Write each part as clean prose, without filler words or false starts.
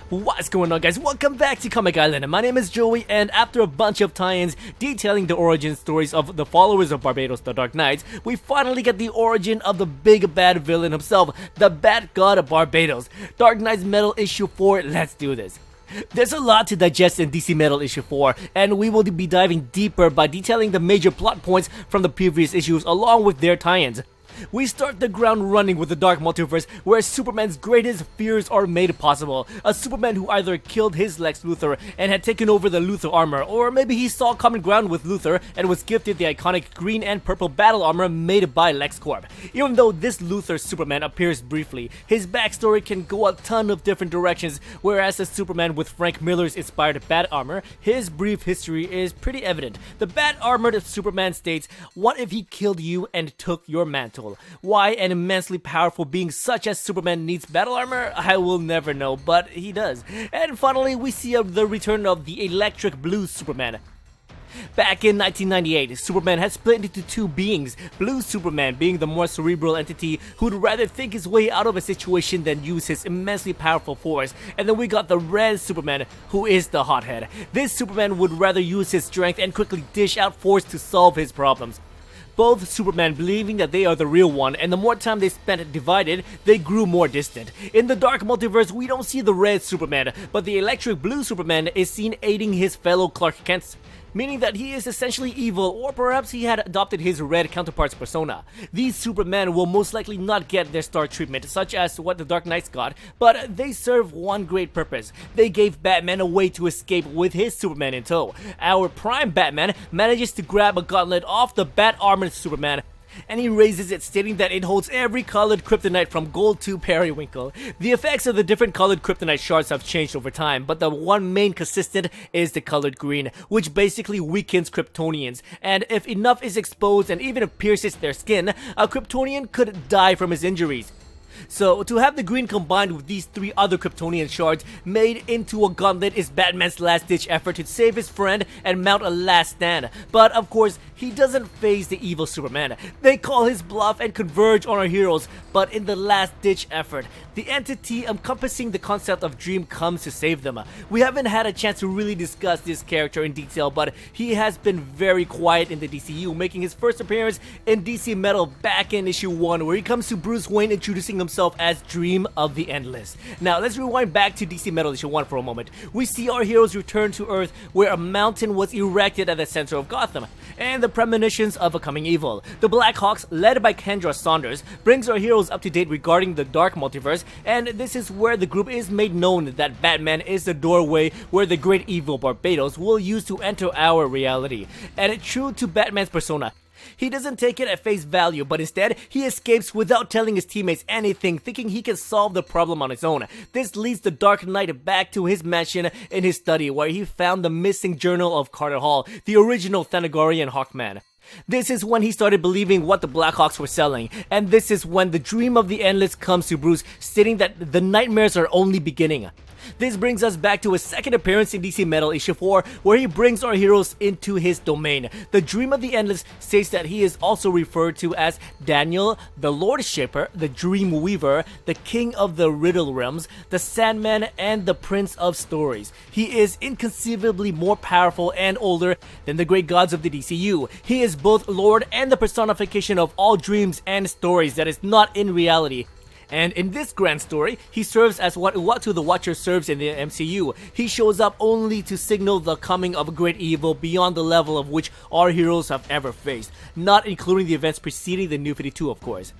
What's going on, guys? Welcome back to Comic Island. My name is Joey, and after a bunch of tie-ins detailing the origin stories of the followers of Barbados, the Dark Knights, we finally get the origin of the big bad villain himself, the Bat God of Barbados. Dark Knights Metal issue 4, let's do this. There's a lot to digest in DC Metal issue 4, and we will be diving deeper by detailing the major plot points from the previous issues along with their tie-ins. We start the ground running with the Dark Multiverse, where Superman's greatest fears are made possible. A Superman who either killed his Lex Luthor and had taken over the Luthor armor, or maybe he saw common ground with Luthor and was gifted the iconic green and purple battle armor made by LexCorp. Even though this Luthor Superman appears briefly, his backstory can go a ton of different directions, whereas a Superman with Frank Miller's inspired bat armor, his brief history is pretty evident. The bat armored Superman states, "What if he killed you and took your mantle?" Why an immensely powerful being such as Superman needs battle armor, I will never know, but he does. And finally, we see the return of the electric blue Superman. Back in 1998, Superman had split into two beings, Blue Superman being the more cerebral entity who'd rather think his way out of a situation than use his immensely powerful force, and then we got the Red Superman, who is the hothead. This Superman would rather use his strength and quickly dish out force to solve his problems. Both Superman believing that they are the real one, and the more time they spent divided, they grew more distant. In the Dark Multiverse, we don't see the Red Superman, but the electric blue Superman is seen aiding his fellow Clark Kents, meaning that he is essentially evil, or perhaps he had adopted his red counterpart's persona. These Supermen will most likely not get their star treatment, such as what the Dark Knights got, but they serve one great purpose. They gave Batman a way to escape with his Superman in tow. Our Prime Batman manages to grab a gauntlet off the bat-armored Superman, and he raises it, stating that it holds every colored kryptonite from gold to periwinkle. The effects of the different colored kryptonite shards have changed over time, but the one main consistent is the colored green, which basically weakens Kryptonians, and if enough is exposed and even if pierces their skin, a Kryptonian could die from his injuries. So, to have the green combined with these three other Kryptonian shards made into a gauntlet is Batman's last-ditch effort to save his friend and mount a last stand. But, of course, he doesn't faze the evil Superman. They call his bluff and converge on our heroes, but in the last-ditch effort, the entity encompassing the concept of Dream comes to save them. We haven't had a chance to really discuss this character in detail, but he has been very quiet in the DCU, making his first appearance in DC Metal back in issue 1, where he comes to Bruce Wayne introducing himself as Dream of the Endless. Now, let's rewind back to DC Metal issue 1 for a moment. We see our heroes return to Earth, where a mountain was erected at the center of Gotham, and the premonitions of a coming evil. The Blackhawks, led by Kendra Saunders, brings our heroes up to date regarding the Dark Multiverse, and this is where the group is made known that Batman is the doorway where the great evil Barbados will use to enter our reality. And true to Batman's persona, he doesn't take it at face value, but instead, he escapes without telling his teammates anything, thinking he can solve the problem on his own. This leads the Dark Knight back to his mansion in his study, where he found the missing journal of Carter Hall, the original Thanagarian Hawkman. This is when he started believing what the Blackhawks were selling, and this is when the Dream of the Endless comes to Bruce, stating that the nightmares are only beginning. This brings us back to his second appearance in DC Metal issue 4, where he brings our heroes into his domain. The Dream of the Endless states that he is also referred to as Daniel, the Lord Shaper, the Dream Weaver, the King of the Riddle Realms, the Sandman, and the Prince of Stories. He is inconceivably more powerful and older than the great gods of the DCU. He is both Lord and the personification of all dreams and stories that is not in reality. And in this grand story, he serves as what Uatu the Watcher serves in the MCU. He shows up only to signal the coming of a great evil beyond the level of which our heroes have ever faced, not including the events preceding the New 52, of course.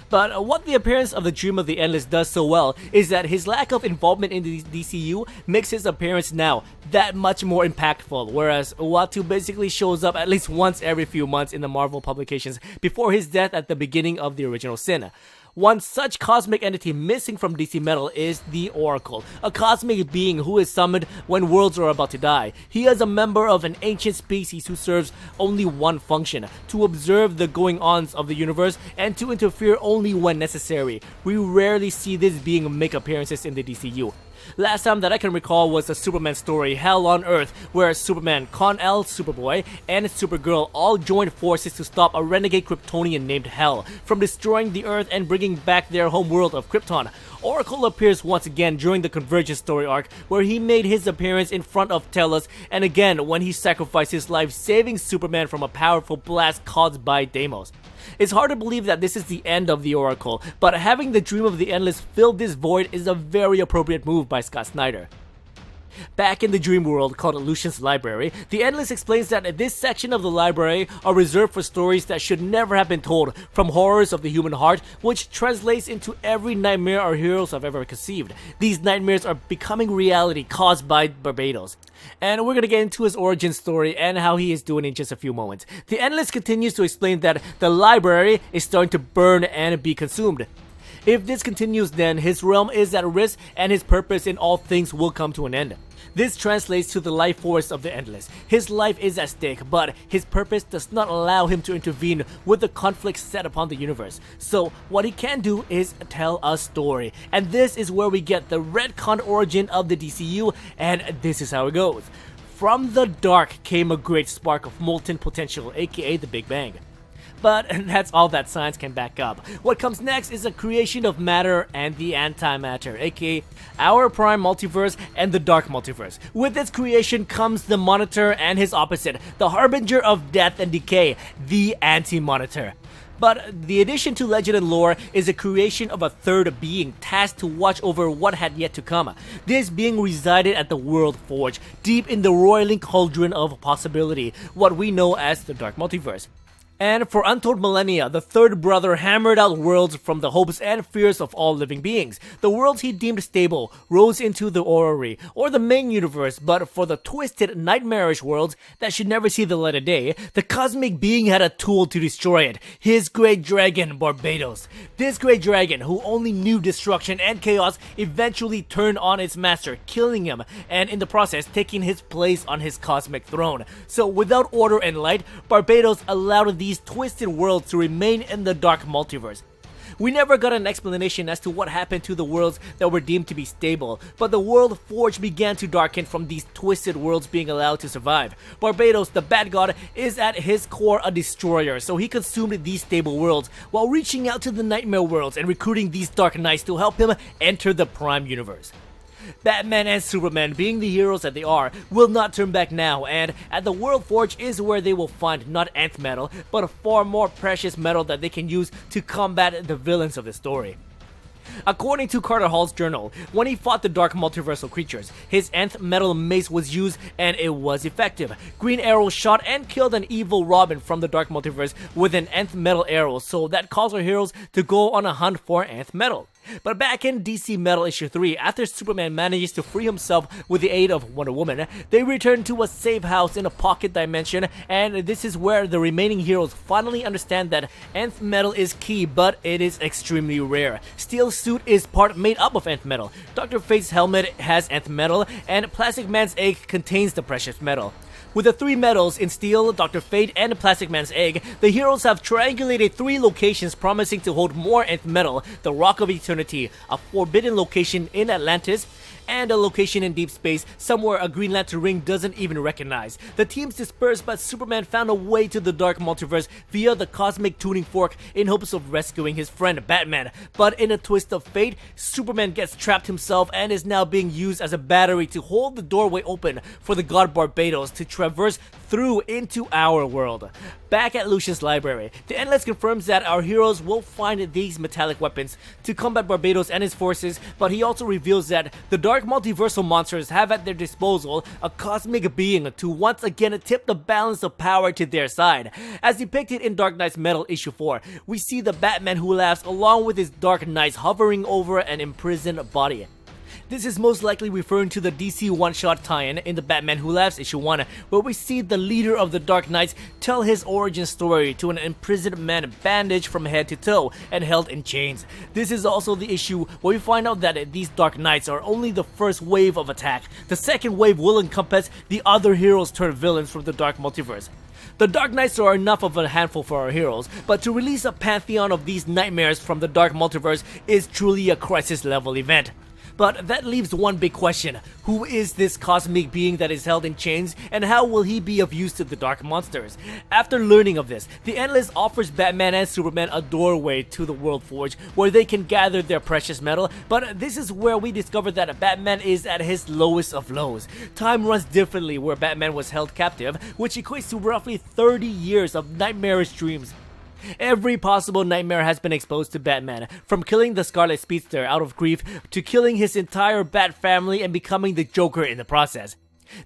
But what the appearance of the Dream of the Endless does so well is that his lack of involvement in the DCU makes his appearance now that much more impactful, whereas Uatu basically shows up at least once every few months in the Marvel publications before his death at the beginning of the original sin. One such cosmic entity missing from DC Metal is the Oracle, a cosmic being who is summoned when worlds are about to die. He is a member of an ancient species who serves only one function: to observe the going-ons of the universe and to interfere only when necessary. We rarely see this being make appearances in the DCU. Last time that I can recall was the Superman story Hell on Earth, where Superman, Con-El, Superboy, and Supergirl all joined forces to stop a renegade Kryptonian named Hell from destroying the Earth and bringing back their home world of Krypton. Oracle appears once again during the Convergence story arc, where he made his appearance in front of Tellus, and again when he sacrificed his life saving Superman from a powerful blast caused by Deimos. It's hard to believe that this is the end of the Oracle, but having the Dream of the Endless fill this void is a very appropriate move by Scott Snyder. Back in the dream world called Lucian's Library, the Endless explains that this section of the library are reserved for stories that should never have been told, from horrors of the human heart, which translates into every nightmare our heroes have ever conceived. These nightmares are becoming reality caused by Barbados. And we're gonna get into his origin story and how he is doing in just a few moments. The Endless continues to explain that the library is starting to burn and be consumed. If this continues, then his realm is at risk and his purpose in all things will come to an end. This translates to the life force of the Endless. His life is at stake, but his purpose does not allow him to intervene with the conflict set upon the universe. So what he can do is tell a story. And this is where we get the retcon origin of the DCU, and this is how it goes. From the dark came a great spark of molten potential, aka the Big Bang. But that's all that science can back up. What comes next is the creation of matter and the antimatter, aka our prime multiverse and the Dark Multiverse. With its creation comes the Monitor and his opposite, the harbinger of death and decay, the Anti-Monitor. But the addition to legend and lore is the creation of a third being tasked to watch over what had yet to come. This being resided at the World Forge, deep in the roiling cauldron of possibility, what we know as the Dark Multiverse. And for untold millennia, the third brother hammered out worlds from the hopes and fears of all living beings. The worlds he deemed stable rose into the orrery, or the main universe, but for the twisted, nightmarish worlds that should never see the light of day, the cosmic being had a tool to destroy it, his great dragon, Barbatos. This great dragon, who only knew destruction and chaos, eventually turned on its master, killing him, and in the process taking his place on his cosmic throne. So without order and light, Barbatos allowed these twisted worlds to remain in the Dark Multiverse. We never got an explanation as to what happened to the worlds that were deemed to be stable, but the World Forge began to darken from these twisted worlds being allowed to survive. Barbatos, the bad god, is at his core a destroyer, so he consumed these stable worlds while reaching out to the nightmare worlds and recruiting these Dark Knights to help him enter the Prime Universe. Batman and Superman, being the heroes that they are, will not turn back now, and at the World Forge is where they will find not nth metal, but a far more precious metal that they can use to combat the villains of the story. According to Carter Hall's journal, when he fought the Dark Multiversal creatures, his nth metal mace was used and it was effective. Green Arrow shot and killed an evil Robin from the Dark Multiverse with an nth metal arrow, so that caused our heroes to go on a hunt for nth metal. But back in DC Metal issue 3, after Superman manages to free himself with the aid of Wonder Woman, they return to a safe house in a pocket dimension, and this is where the remaining heroes finally understand that nth metal is key, but it is extremely rare. Steel suit is part made up of nth metal, Dr. Fate's helmet has nth metal, and Plastic Man's egg contains the precious metal. With the three metals in Steel, Dr. Fate, and Plastic Man's egg, the heroes have triangulated 3 locations promising to hold more nth metal: the Rock of Eternity, a forbidden location in Atlantis, and a location in deep space somewhere a Green Lantern ring doesn't even recognize. The teams dispersed, but Superman found a way to the Dark Multiverse via the Cosmic Tuning Fork in hopes of rescuing his friend Batman. But in a twist of fate, Superman gets trapped himself and is now being used as a battery to hold the doorway open for the god Barbatos to traverse through into our world. Back at Lucian's library, the Endless confirms that our heroes will find these metallic weapons to combat Barbatos and his forces, but he also reveals that the Dark Multiversal monsters have at their disposal a cosmic being to once again tip the balance of power to their side. As depicted in Dark Knight's Metal issue 4, we see the Batman who laughs along with his Dark Knights hovering over an imprisoned body. This is most likely referring to the DC one-shot tie-in in the Batman Who Laughs issue 1, where we see the leader of the Dark Knights tell his origin story to an imprisoned man bandaged from head to toe and held in chains. This is also the issue where we find out that these Dark Knights are only the first wave of attack. The second wave will encompass the other heroes turned villains from the Dark Multiverse. The Dark Knights are enough of a handful for our heroes, but to release a pantheon of these nightmares from the Dark Multiverse is truly a crisis level event. But that leaves one big question. Who is this cosmic being that is held in chains, and how will he be of use to the Dark Monsters? After learning of this, the Endless offers Batman and Superman a doorway to the World Forge where they can gather their precious metal, but this is where we discover that Batman is at his lowest of lows. Time runs differently where Batman was held captive, which equates to roughly 30 years of nightmarish dreams. Every possible nightmare has been exposed to Batman, from killing the Scarlet Speedster out of grief to killing his entire Bat family and becoming the Joker in the process.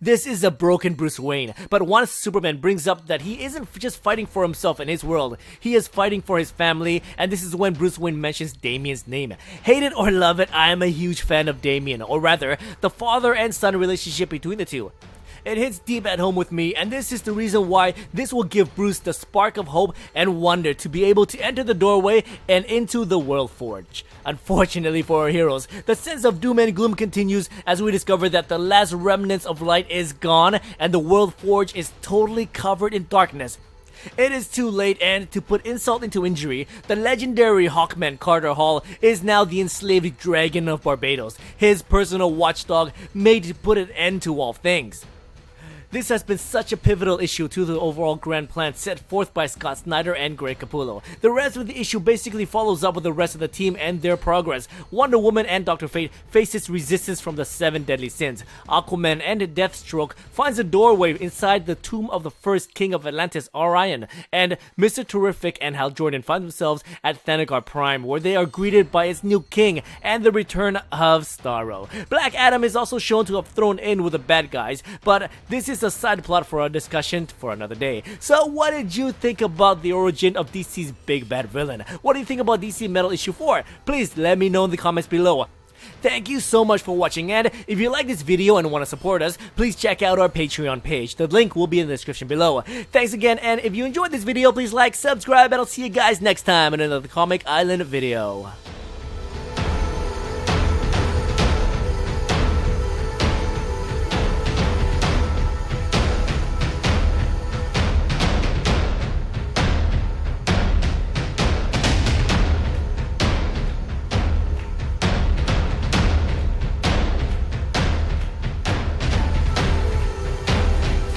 This is a broken Bruce Wayne, but once Superman brings up that he isn't just fighting for himself and his world, he is fighting for his family, and this is when Bruce Wayne mentions Damian's name. Hate it or love it, I am a huge fan of Damian, or rather, the father and son relationship between the two. It hits deep at home with me, and this is the reason why this will give Bruce the spark of hope and wonder to be able to enter the doorway and into the World Forge. Unfortunately for our heroes, the sense of doom and gloom continues as we discover that the last remnants of light is gone and the World Forge is totally covered in darkness. It is too late, and to put insult into injury, the legendary Hawkman Carter Hall is now the enslaved dragon of Barbados, his personal watchdog made to put an end to all things. This has been such a pivotal issue to the overall grand plan set forth by Scott Snyder and Greg Capullo. The rest of the issue basically follows up with the rest of the team and their progress. Wonder Woman and Dr. Fate faces resistance from the 7 deadly sins. Aquaman and Deathstroke finds a doorway inside the tomb of the first king of Atlantis, Orion. And Mr. Terrific and Hal Jordan find themselves at Thanagar Prime, where they are greeted by its new king and the return of Starro. Black Adam is also shown to have thrown in with the bad guys, but this is a side plot for a discussion for another day. So what did you think about the origin of DC's big bad villain? What do you think about DC Metal issue 4? Please let me know in the comments below. Thank you so much for watching, and if you like this video and want to support us, please check out our Patreon page. The link will be in the description below. Thanks again, and if you enjoyed this video, please like, subscribe, and I'll see you guys next time in another Comic Island video.